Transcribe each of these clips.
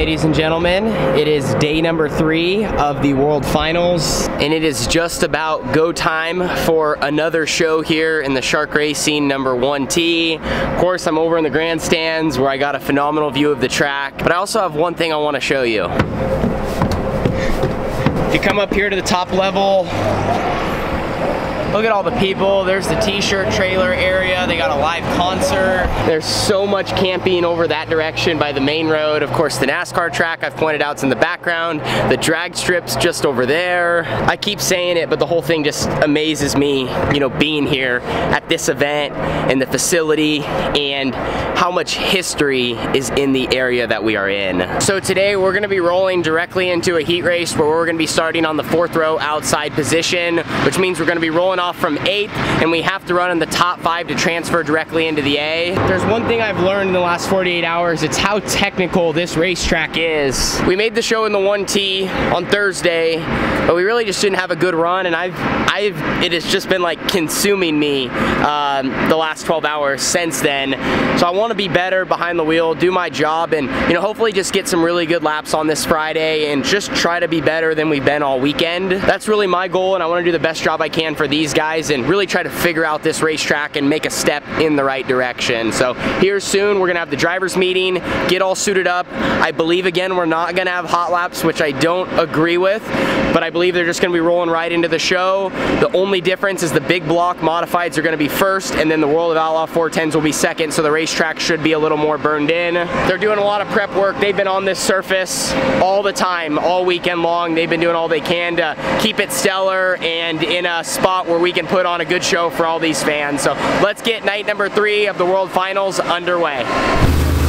ladies and gentlemen. It is day number 3 of the World Finals, and it is just about go time for another show here in the Shark Racing number 1T. Of course, I'm over in the grandstands where I got a phenomenal view of the track, but I also have one thing I want to show you. If you come up here to the top level, look at all the people. There's the t-shirt trailer area. They got a live concert. There's so much camping over that direction by the main road. Of course, the NASCAR track I've pointed out is in the background. The drag strip's just over there. I keep saying it, but the whole thing just amazes me, you know, being here at this event and the facility and how much history is in the area that we are in. So today we're gonna be rolling directly into a heat race where we're gonna be starting on the 4th row outside position, which means we're gonna be rolling off from 8th, and we have to run in the top 5 to transfer directly into the A. There's one thing I've learned in the last 48 hours, it's how technical this racetrack is. We made the show in the 1T on Thursday, but we really just didn't have a good run, and it has just been like consuming me the last 12 hours since then. So I want to be better behind the wheel, do my job, and you know, hopefully just get some really good laps on this Friday and just try to be better than we've been all weekend. That's really my goal, and I want to do the best job I can for these guys and really try to figure out this racetrack and make a step in the right direction. So here soon we're gonna have the drivers meeting, get all suited up. I believe again we're not gonna have hot laps, which I don't agree with, but I believe they're just gonna be rolling right into the show. The only difference is the big block modifieds are gonna be first, and then the World of Outlaw 410s will be second, so the racetrack should be a little more burned in. They're doing a lot of prep work. They've been on this surface all the time, all weekend long. They've been doing all they can to keep it stellar and in a spot where we can put on a good show for all these fans. So let's get night number 3 of the World Finals underway.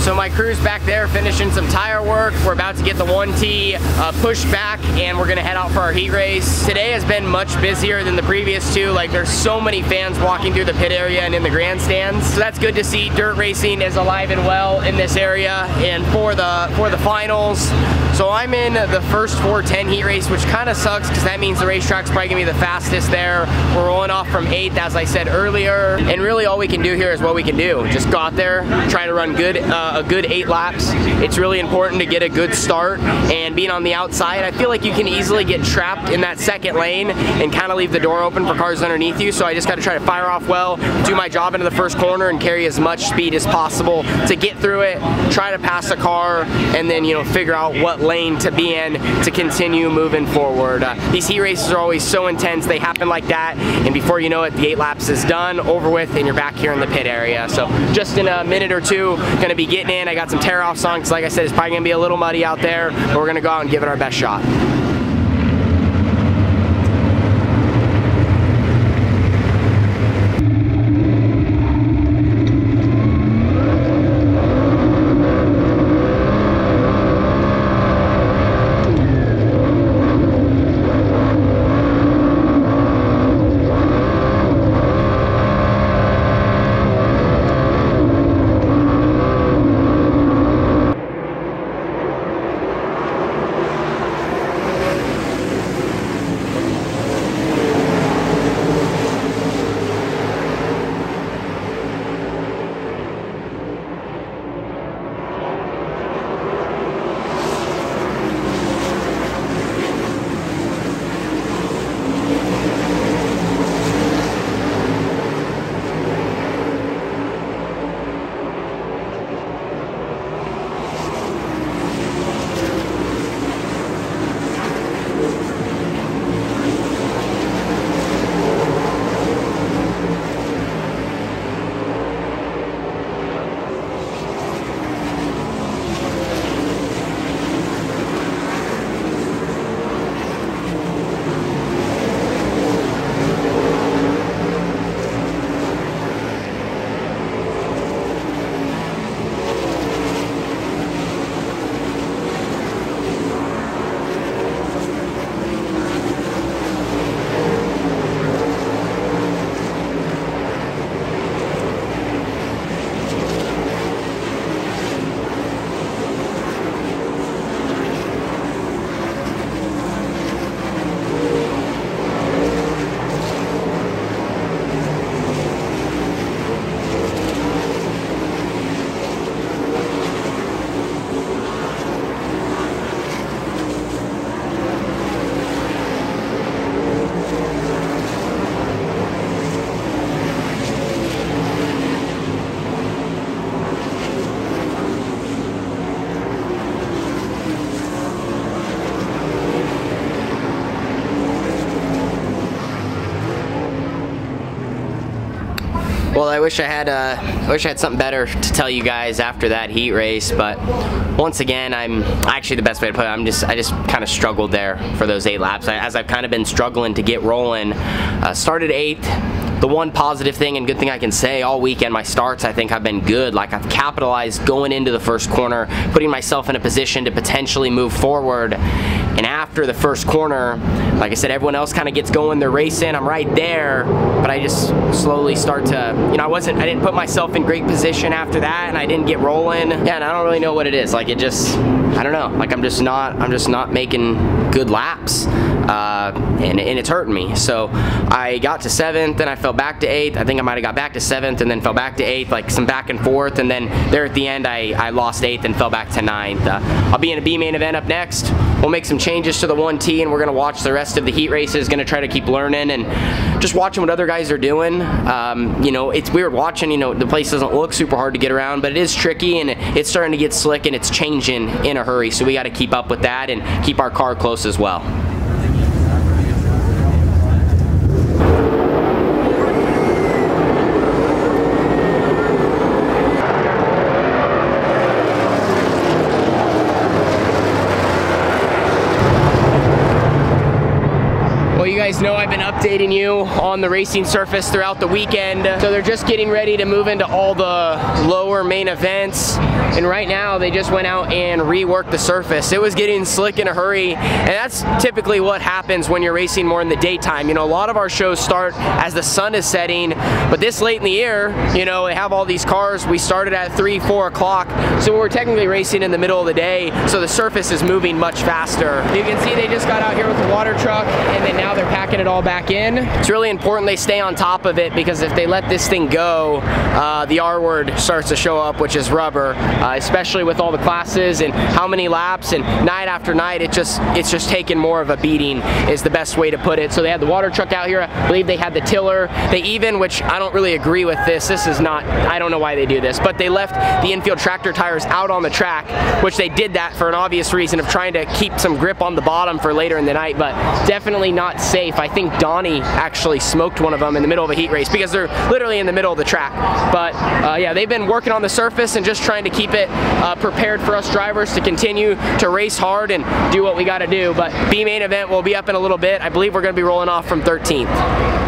So my crew's back there finishing some tire work. We're about to get the 1T pushed back, and we're gonna head out for our heat race. Today has been much busier than the previous 2. Like, there's so many fans walking through the pit area and in the grandstands. So that's good to see. Dirt racing is alive and well in this area, and for the finals. So I'm in the first 410 heat race, which kind of sucks because that means the racetrack's probably gonna be the fastest there. We're rolling off from 8th, as I said earlier, and really all we can do here is what we can do. Just go out there, try to run a good 8 laps. It's really important to get a good start, and being on the outside, I feel like you can easily get trapped in that second lane and kind of leave the door open for cars underneath you. So I just got to try to fire off well, do my job into the first corner, and carry as much speed as possible to get through it, try to pass a car, and then, you know, figure out what lane to be in to continue moving forward. These heat races are always so intense. They happen like that, and before you know it, the 8 laps is done, over with, and you're back here in the pit area. So just in a minute or two, gonna be getting in. I got some tear-offs on because, like I said, it's probably gonna be a little muddy out there, but we're gonna go out and give it our best shot. Well, I wish I had something better to tell you guys after that heat race, but once again, actually the best way to put it, I just kind of struggled there for those 8 laps. As I've kind of been struggling to get rolling. Started 8th. The one positive thing and good thing I can say all weekend, my starts I think have been good. Like, I've capitalized going into the first corner, putting myself in a position to potentially move forward. And after the first corner, like I said, everyone else kind of gets going, they're racing, I'm right there, but I just slowly start to, you know, I didn't put myself in great position after that, and I didn't get rolling. Yeah, and I don't really know what it is. Like, it just, I don't know. Like, I'm just not making good laps, and it's hurting me. So I got to 7th, and I fell back to 8th. I think I might have got back to 7th and then fell back to 8th, like some back and forth, and then there at the end I lost 8th and fell back to 9th. I'll be in a B main event up next. We'll make some changes to the 1T, and we're gonna watch the rest of the heat races, gonna try to keep learning and just watching what other guys are doing. You know, it's weird watching, you know, the place doesn't look super hard to get around, but it is tricky, and it's starting to get slick, and it's changing in a hurry, so we gotta keep up with that and keep our car close as well. Well, you guys know I've been updating you on the racing surface throughout the weekend. So they're just getting ready to move into all the lower main events. And right now they just went out and reworked the surface. It was getting slick in a hurry. And that's typically what happens when you're racing more in the daytime. You know, a lot of our shows start as the sun is setting, but this late in the year, you know, they have all these cars. We started at 3, 4 o'clock. So we're technically racing in the middle of the day. So the surface is moving much faster. You can see they just got out here with the water truck, and then now they're packing it all back in. It's really important they stay on top of it, because if they let this thing go, the R word starts to show up, which is rubber, especially with all the classes and how many laps, and night after night, it's just taking more of a beating is the best way to put it. So they had the water truck out here. I believe they had the tiller. They even, which I don't really agree with this is not, I don't know why they do this, but they left the infield tractor tires out on the track, which they did that for an obvious reason of trying to keep some grip on the bottom for later in the night, but definitely not safe. I think Donnie actually smoked one of them in the middle of a heat race because they're literally in the middle of the track. But yeah, they've been working on the surface and just trying to keep it prepared for us drivers to continue to race hard and do what we got to do. But B main event will be up in a little bit. I believe we're going to be rolling off from 13th.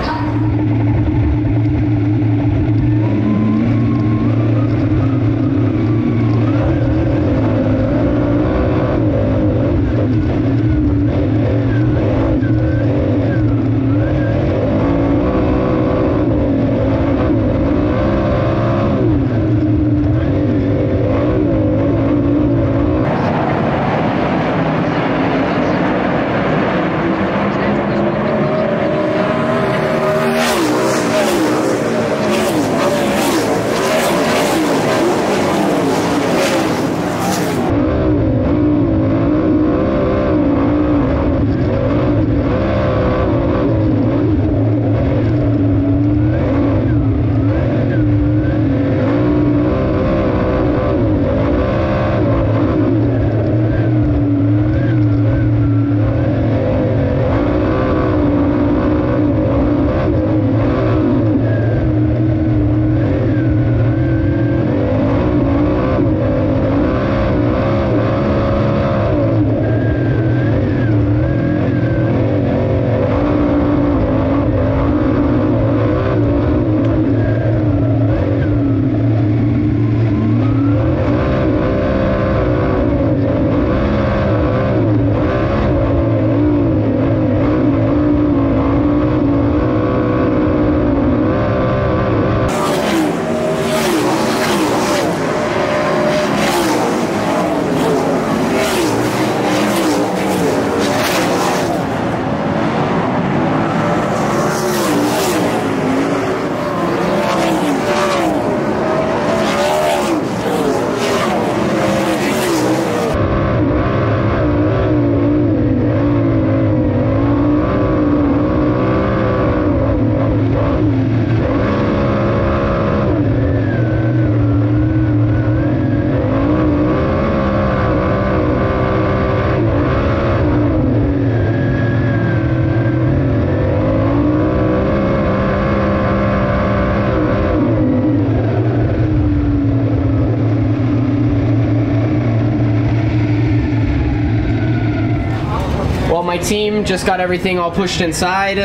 team just got everything all pushed inside.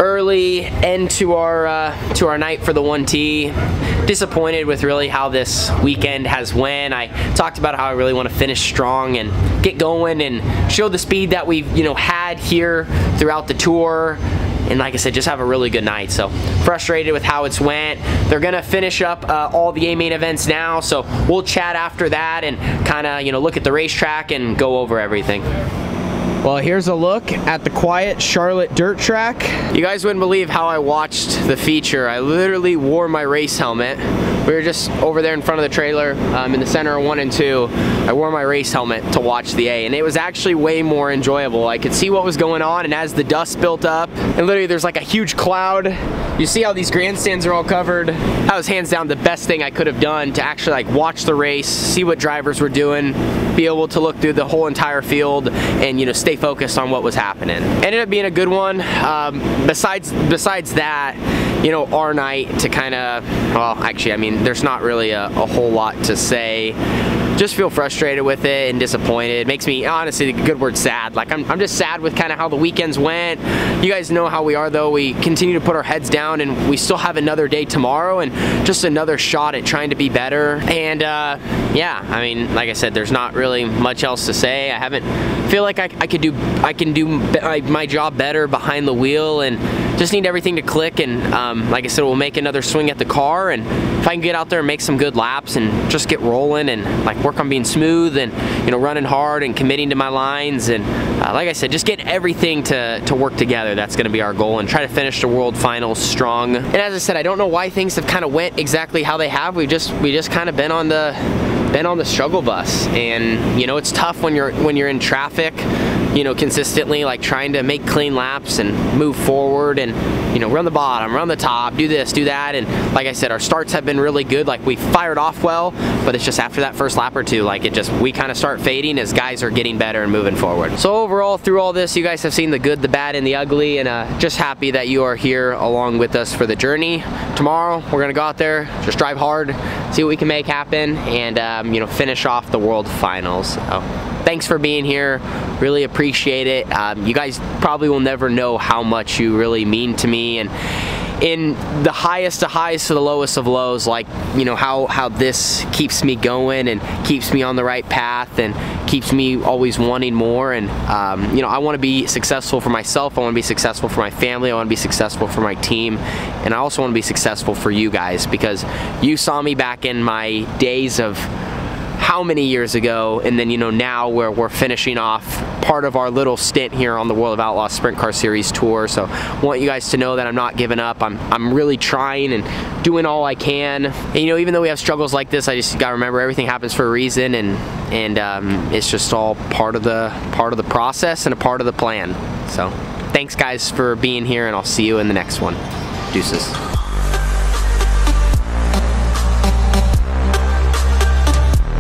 Early end to our night for the 1T. Disappointed with really how this weekend has went. I talked about how I really want to finish strong and get going and show the speed that we've had here throughout the tour. And like I said, just have a really good night. So frustrated with how it's went. They're gonna finish up all the A main events now, so we'll chat after that and kind of look at the racetrack and go over everything. Well, here's a look at the quiet Charlotte dirt track. You guys wouldn't believe how I watched the feature. I literally wore my race helmet. We were just over there in front of the trailer in the center of 1 and 2. I wore my race helmet to watch the A, and it was actually way more enjoyable. I could see what was going on, and as the dust built up, and literally there's like a huge cloud. You see how these grandstands are all covered. That was hands down the best thing I could have done, to actually like watch the race, see what drivers were doing, be able to look through the whole entire field and stay focused on what was happening. Ended up being a good one. Besides that, our night to kind of, well, actually, I mean, there's not really a whole lot to say. Just feel frustrated with it and disappointed. Makes me, honestly, the good word, sad. Like, I'm just sad with kind of how the weekends went. You guys know how we are, though. We continue to put our heads down, and we still have another day tomorrow and just another shot at trying to be better. And yeah, I mean, like I said, there's not really much else to say. I feel like I can do my job better behind the wheel, and just need everything to click. And like I said, we'll make another swing at the car, and if I can get out there and make some good laps and just get rolling and like work on being smooth and running hard and committing to my lines, and like I said, just get everything to work together. That's going to be our goal, and try to finish the World Finals strong. And as I said, I don't know why things have kind of went exactly how they have. We just kind of been on the struggle bus, and it's tough when you're in traffic, consistently, like trying to make clean laps and move forward and run the bottom, run the top, do this, do that. And like I said, our starts have been really good. Like, we fired off well, but it's just after that first lap or two, like we kind of start fading as guys are getting better and moving forward. So overall, through all this, you guys have seen the good, the bad, and the ugly, and just happy that you are here along with us for the journey. Tomorrow, we're gonna go out there, just drive hard, see what we can make happen, and finish off the World Finals. So, thanks for being here. Really appreciate it. You guys probably will never know how much you really mean to me, and in the highest of highs to the lowest of lows, like how this keeps me going and keeps me on the right path and keeps me always wanting more. And I want to be successful for myself. I want to be successful for my family. I want to be successful for my team, and I also want to be successful for you guys, because you saw me back in my days of how many years ago, and then now where we're finishing off part of our little stint here on the World of Outlaws Sprint Car Series Tour. So I want you guys to know that I'm not giving up. I'm really trying and doing all I can. And even though we have struggles like this, I just gotta remember everything happens for a reason, and it's just all part of the process and a part of the plan. So thanks guys for being here, and I'll see you in the next one. Deuces.